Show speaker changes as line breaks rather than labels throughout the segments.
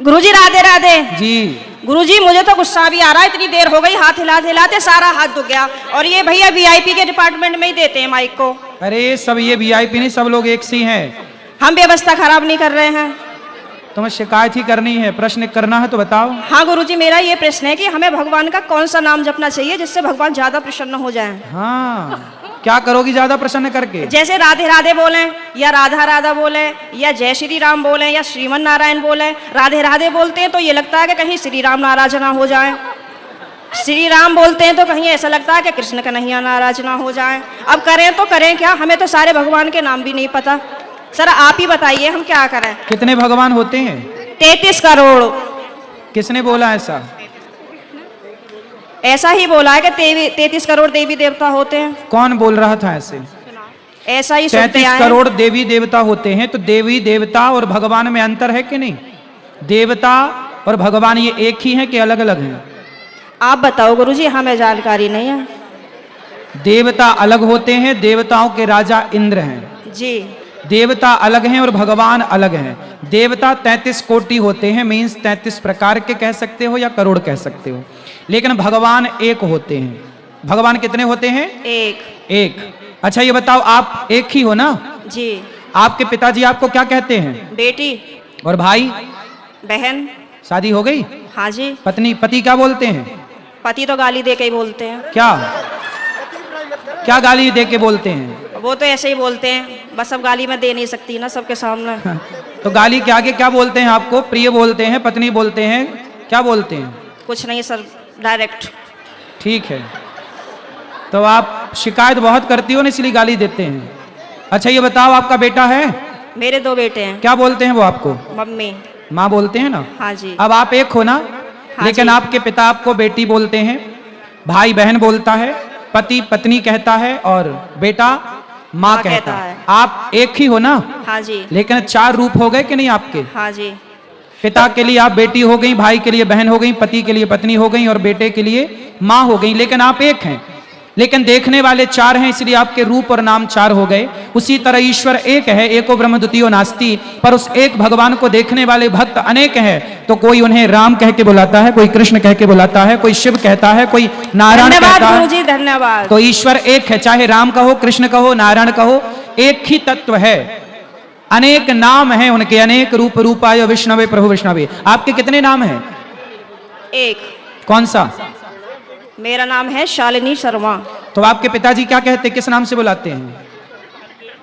गुरुजी राधे राधे
जी।
गुरुजी मुझे तो गुस्सा भी आ रहा है, इतनी देर हो गई, हाथ हिलाते हिलाते सारा हाथ दुख गया। और ये भैया वीआईपी के डिपार्टमेंट में ही देते हैं माइक को।
अरे सब ये वीआईपी नहीं, सब लोग एक सी हैं।
हम व्यवस्था खराब नहीं कर रहे हैं।
तुम्हें शिकायत ही करनी है, प्रश्न करना है तो बताओ।
हाँ गुरुजी, मेरा ये प्रश्न है कि हमें भगवान का कौन सा नाम जपना चाहिए जिससे भगवान ज्यादा प्रसन्न हो जाए।
हाँ, क्या करोगी ज्यादा प्रसन्न करके?
जैसे राधे राधे बोले या राधा राधा बोले या जय श्री राम बोले या श्रीमन नारायण बोले। राधे राधे बोलते हैं तो ये लगता है कि कहीं श्री राम नाराज ना हो जाए, श्री राम बोलते हैं तो कहीं ऐसा लगता है कि कृष्ण कन्हैया नाराज ना हो जाए। अब करें तो करें क्या, हमें तो सारे भगवान के नाम भी नहीं पता। सर आप ही बताइए हम क्या करें।
कितने भगवान होते हैं?
33 करोड़।
किसने बोला ऐसा?
ऐसा ही बोला है कि 33 करोड़ देवी देवता होते हैं।
कौन बोल रहा था ऐसे?
ऐसा ही सुनते
33
आए हैं।
करोड़ देवी देवता होते हैं, तो देवी देवता और भगवान में अंतर है कि नहीं? देवता और भगवान ये एक ही है कि अलग अलग हैं?
आप बताओ गुरुजी, हमें जानकारी नहीं है।
देवता अलग होते हैं, देवताओं के राजा इंद्र हैं
जी।
देवता अलग हैं और भगवान अलग हैं। देवता 33 कोटि होते हैं, मीन्स 33 प्रकार के कह सकते हो या करोड़ कह सकते हो, लेकिन भगवान एक होते हैं। भगवान कितने होते हैं? एक। अच्छा ये बताओ, आप एक ही हो ना?
जी।
आपके पिताजी आपको क्या कहते हैं?
बेटी।
और भाई
बहन।
शादी हो गई?
हाँ जी।
पति क्या बोलते हैं?
पति तो गाली दे के ही बोलते हैं।
क्या गाली दे के बोलते हैं?
वो तो ऐसे ही बोलते हैं, बस अब गाली मैं दे नहीं सकती ना सबके सामने।
तो गाली के आगे क्या बोलते हैं आपको? प्रिय बोलते हैं, पत्नी बोलते हैं, क्या बोलते हैं?
कुछ नहीं सर, डायरेक्ट।
ठीक है, तो आप शिकायत बहुत करती हो ना, इसलिए गाली देते हैं। अच्छा ये बताओ, आपका बेटा है?
मेरे 2 बेटे हैं।
क्या बोलते हैं वो आपको?
मम्मी।
माँ बोलते हैं ना?
हाँ जी।
अब आप एक हो ना?
हाँ
लेकिन
जी।
आपके पिता आपको बेटी बोलते हैं, भाई बहन बोलता है, पति पत्नी कहता है और बेटा माँ कहता है। आप एक ही हो ना?
हाँ जी।
लेकिन 4 रूप हो गए कि नहीं आपके?
हाँ जी।
पिता के लिए आप बेटी हो गई, भाई के लिए बहन हो गई, पति के लिए पत्नी हो गई और बेटे के लिए माँ हो गई, लेकिन आप एक हैं। लेकिन देखने वाले 4 हैं, इसलिए आपके रूप और नाम 4 हो गए। उसी तरह ईश्वर एक है, एको ब्रह्म द्वितीयो नास्ति, पर उस एक भगवान को देखने वाले भक्त अनेक हैं। तो कोई उन्हें राम कह के बुलाता है, कोई कृष्ण कह के बुलाता है, कोई शिव कहता है, कोई नारायण कहता है।
गुरुजी धन्यवाद।
तो ईश्वर एक है, चाहे राम कहो, कृष्ण कहो, नारायण कहो, एक ही तत्व है। अनेक नाम हैं उनके, अनेक रूप रूपाय विष्णवे प्रभु विष्णवे। आपके कितने नाम हैं?
एक।
कौन सा?
मेरा नाम है शालिनी शर्मा।
तो आपके पिताजी क्या कहते हैं, किस नाम से बुलाते हैं?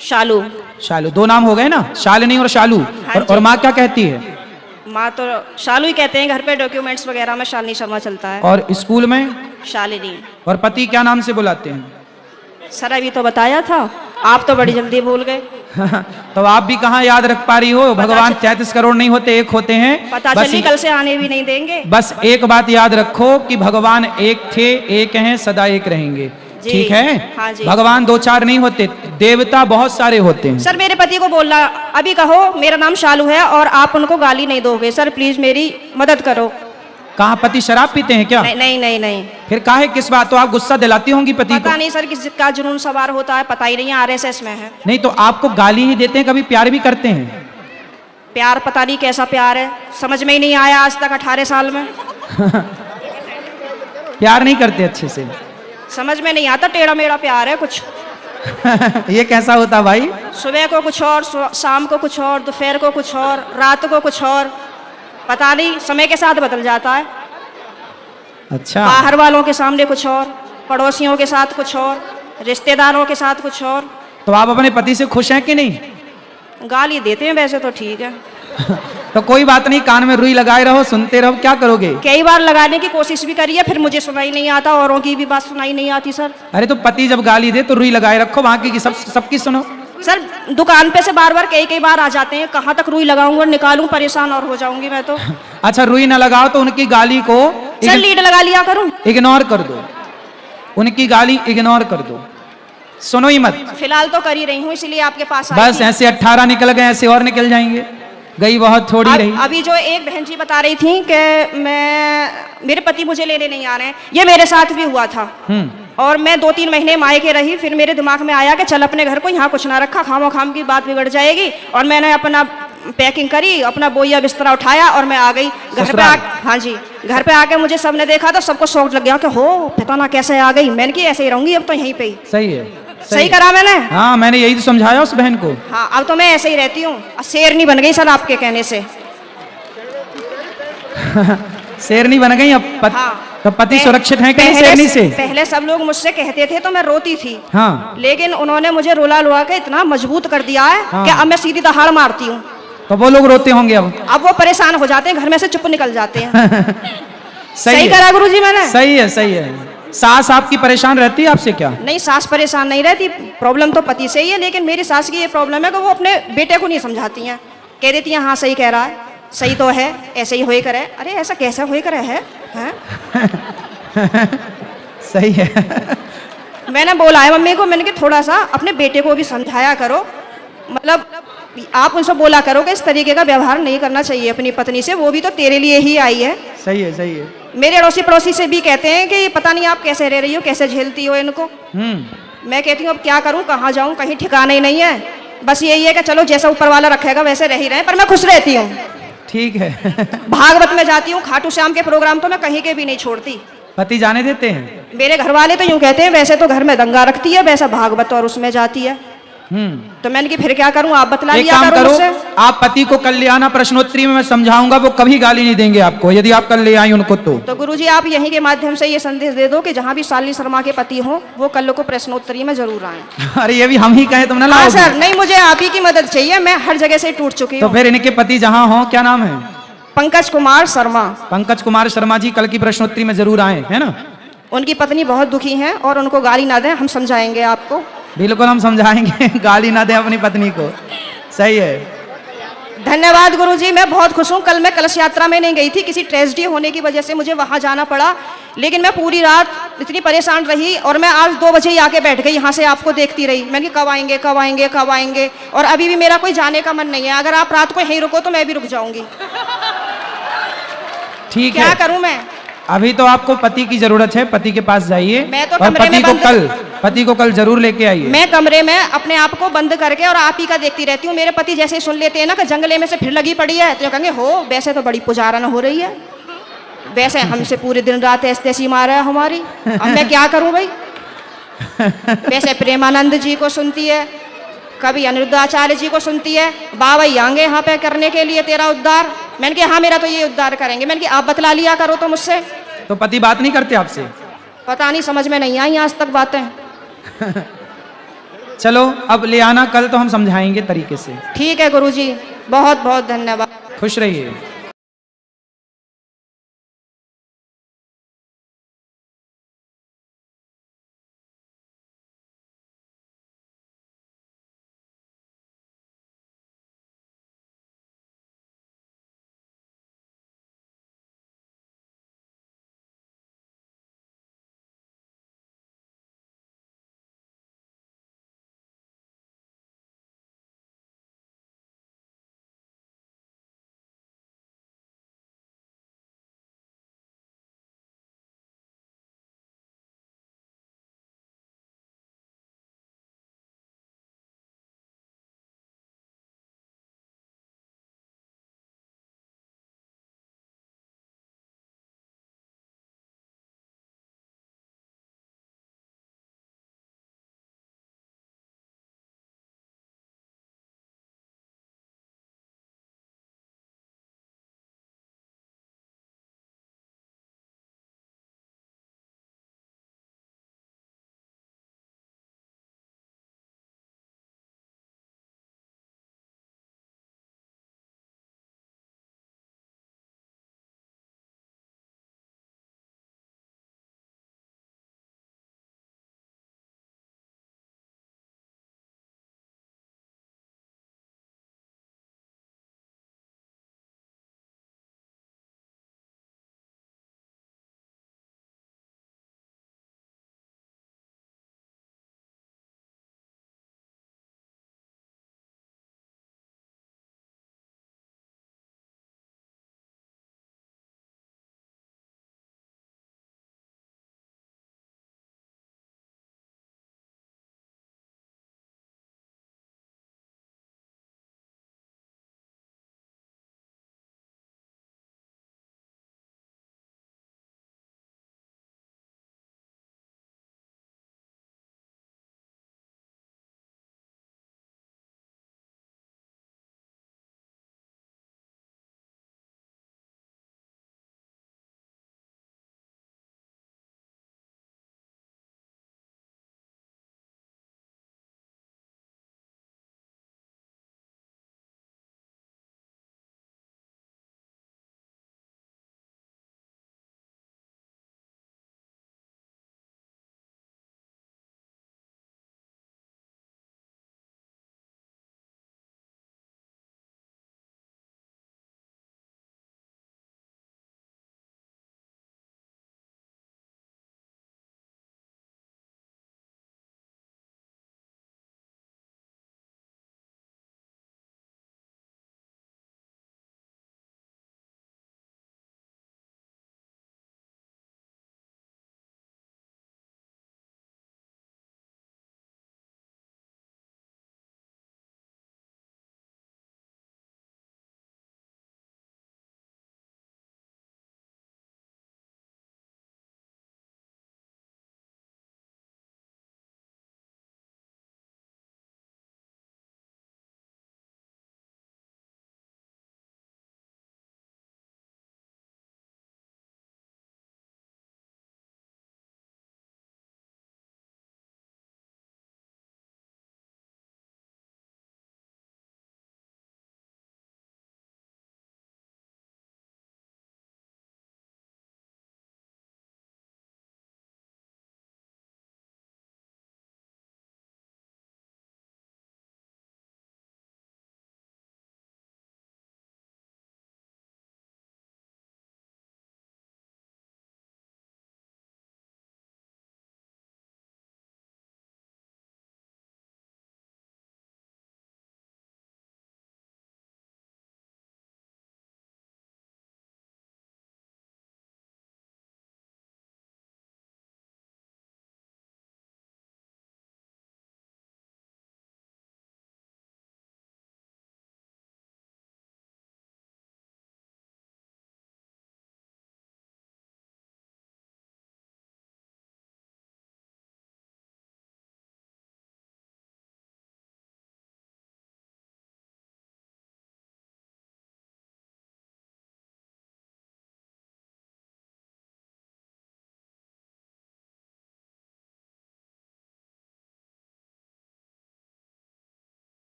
शालू।
शालू। 2 नाम हो गए ना, शालिनी और शालू।
हाँ
और माँ क्या कहती है?
माँ तो शालू ही कहते हैं, घर पे डॉक्यूमेंट्स वगैरह में शालिनी शर्मा चलता है।
और स्कूल में?
शालिनी।
और पति क्या नाम से बुलाते हैं?
सर अभी तो बताया था, आप तो बड़ी जल्दी भूल गए।
तो आप भी कहाँ याद रख पा रही हो? भगवान 33 करोड़ नहीं होते, एक होते हैं।
पता चली कल से आने भी नहीं देंगे।
बस एक बात याद रखो कि भगवान एक थे, एक हैं, सदा एक रहेंगे। ठीक है?
हाँ जी।
भगवान 2-4 नहीं होते, देवता बहुत सारे होते हैं।
सर मेरे पति को बोलना, अभी कहो मेरा नाम शालू है और आप उनको गाली नहीं दोगे। सर प्लीज मेरी मदद करो।
कहाँ पति शराब पीते हैं क्या?
नहीं।
फिर काहे किस बात? तो आप गुस्सा दिलाती होंगी पति को?
पता नहीं सर किसका जुनून सवार होता है, पता ही नहीं, RSS में है।
नहीं तो आपको गाली ही देते हैं, कभी प्यार भी करते हैं?
प्यार पता नहीं कैसा प्यार है, समझ में ही नहीं आया आज तक 18 साल में।
प्यार नहीं करते अच्छे से?
समझ में नहीं आता, टेढ़ा मेढ़ा प्यार है कुछ।
ये कैसा होता भाई?
सुबह को कुछ और, शाम को कुछ और, दोपहर को कुछ और, रात को कुछ और, पता नहीं, समय के साथ बदल जाता है।
अच्छा।
बाहर वालों के सामने कुछ और, पड़ोसियों के साथ कुछ और, रिश्तेदारों के साथ कुछ और।
तो आप अपने पति से खुश हैं कि नहीं?
गाली देते हैं वैसे तो ठीक है।
तो कोई बात नहीं, कान में रुई लगाए रहो, सुनते रहो, क्या करोगे?
कई बार लगाने की कोशिश भी करी है, फिर मुझे सुनाई नहीं आता, औरों की भी बात सुनाई नहीं आती सर।
अरे तो पति जब गाली दे तो रुई लगाए रखो, बाकी की सबकी सुनो।
सर दुकान पे से बार कई बार आ जाते हैं, कहाँ तक रुई लगाऊंगा, निकालूं, परेशान और हो जाऊंगी मैं तो।
अच्छा रुई ना लगाओ तो उनकी गाली को
सर लीड लगा लिया करूं?
इग्नोर कर दो, उनकी गाली इग्नोर कर दो, सुनो ही मत।
फिलहाल तो कर ही रही हूँ, इसलिए आपके पास आई
बस
थी।
ऐसे 18 निकल गए, ऐसे और निकल जाएंगे, गई बहुत थोड़ी रही।
अभी जो एक बहन जी बता रही थी कि मेरे पति मुझे लेने नहीं आ रहे हैं, ये मेरे साथ भी हुआ था। और मैं 2-3 महीने मायके रही, फिर मेरे दिमाग में आया कि चल अपने घर को यहाँ कुछ ना रखा, खामोखाम की बात बिगड़ जाएगी। और मैंने अपना पैकिंग करी, अपना बोइया बिस्तरा उठाया और मैं आ गई घर पे।
ससुराल?
हाँ जी, घर पे आके मुझे सबने देखा तो सबको शौक लग गया कि हो पता ना कैसे आ गई। मैंने कि ऐसे ही रहूंगी अब तो यहीं पे ही।
सही है।
सही करा मैंने।
हाँ, मैंने यही तो समझाया उस बहन को।
हाँ, अब तो मैं ऐसे ही रहती हूँ, शेरनी बन गई सर आपके कहने से।
शेरनी बन गई अब
हाँ।
तो पति सुरक्षित है कि नहीं
पहले
शेरनी से?
पहले सब लोग मुझसे कहते थे तो मैं रोती थी।
हाँ।
लेकिन उन्होंने मुझे रुला रुला के इतना मजबूत कर दिया है
हाँ।
कि अब मैं सीधी दहाड़ मारती हूँ।
तो वो लोग रोते होंगे अब
वो परेशान हो जाते हैं, घर में से चुप निकल जाते हैं। सही
है।
करा गुरुजी मैंने।
सही है, सही है। सास आपकी परेशान रहती है आपसे क्या?
नहीं, सास परेशान नहीं रहती, प्रॉब्लम तो पति से ही है। लेकिन मेरी सास की ये प्रॉब्लम है कि वो अपने बेटे को नहीं समझाती हैं। कह देती हैं हाँ सही कह रहा है, सही तो है, ऐसे ही होए करे। अरे ऐसा कैसा होए करे है, हैं?
सही है।
मैंने बोला है मम्मी को, मैंने कि थोड़ा सा अपने बेटे को भी समझाया करो। मतलब आप उनसे बोला करो कि इस तरीके का व्यवहार नहीं करना चाहिए अपनी पत्नी से, वो भी तो तेरे लिए ही आई है।
सही है, सही है।
मेरे अड़ोसी पड़ोसी से भी कहते हैं कि पता नहीं आप कैसे रह रही हो, कैसे झेलती हो इनको। मैं कहती हूँ अब क्या करूँ, कहाँ जाऊँ, कहीं ठिकाना ही नहीं है। बस यही है कि चलो जैसा ऊपर वाला रखेगा वैसे रह ही रहे, पर मैं खुश रहती हूँ।
ठीक है।
भागवत में जाती हूँ, खाटू श्याम के प्रोग्राम तो मैं कहीं के भी नहीं छोड़ती।
पति जाने देते हैं?
मेरे घर वाले तो यूँ कहते हैं वैसे तो घर में दंगा रखती है, वैसा भागवत और उसमें जाती है। तो मैंने कि फिर क्या करूं, आप बतला
एक
दिया
काम
करो
करो,
मुझसे।
आप पति को कल ले आना, प्रश्नोत्तरी में मैं समझाऊंगा, वो कभी गाली नहीं देंगे आपको यदि आप कल ले आई उनको। तो
गुरुजी आप यहीं के माध्यम से ये संदेश दे दो कि जहाँ भी शालिनी शर्मा के पति हो वो कल को प्रश्नोत्तरी में जरूर आए।
अरे ये भी हम ही कहें तुम ना
हाँ
लाओगे?
सर, नहीं मुझे आप ही की मदद चाहिए, मैं हर जगह से टूट चुकी
तो
हूँ।
फिर इनके पति जहाँ हो, क्या नाम है?
पंकज कुमार शर्मा।
पंकज कुमार शर्मा जी कल की प्रश्नोत्तरी में जरूर आए, है ना?
उनकी पत्नी बहुत दुखी है और उनको गाली ना दें, हम समझाएंगे आपको।
बिल्कुल हम समझाएंगे। गाली ना दे अपनी पत्नी को। सही है।
धन्यवाद गुरुजी, मैं बहुत खुश हूँ। कल मैं कलश यात्रा में नहीं गई थी, किसी ट्रेजेडी होने की वजह से मुझे वहाँ जाना पड़ा। लेकिन मैं पूरी रात इतनी परेशान रही और मैं आज 2 बजे ही आके बैठ गई, यहाँ से आपको देखती रही। मैंने कहा कब आएंगे, कब आएंगे, कब आएंगे, और अभी भी मेरा कोई जाने का मन नहीं है। अगर आप रात को यहीं रुको तो मैं भी रुक जाऊंगी।
ठीक है,
क्या करूं मैं?
अभी तो आपको पति की जरूरत है, पति के पास जाइए।
मैं तो
और
कमरे में
पति को कल जरूर लेके आइए।
मैं कमरे में अपने आप को बंद करके और आप ही का देखती रहती हूँ। मेरे पति जैसे सुन लेते हैं ना कि जंगले में से फिर लगी पड़ी है, तो कहेंगे हो वैसे तो बड़ी पुजारन हो रही है, वैसे हमसे पूरे दिन रात ऐसी मारा है हमारी। अब मैं क्या करूं भाई? वैसे प्रेमानंद जी को सुनती है, कभी अनिरुद्धाचार्य जी को सुनती है, बाबा आएंगे यहाँ पे करने के लिए तेरा उद्धार। मैंने कहा हाँ मेरा तो ये उद्धार करेंगे। मैंने कहा आप बतला लिया करो तो मुझसे।
तो पति बात नहीं करते आपसे?
पता नहीं, समझ में नहीं आई आज तक बातें।
चलो अब ले आना कल, तो हम समझाएंगे तरीके से।
ठीक है गुरुजी, बहुत बहुत धन्यवाद।
खुश रहिए।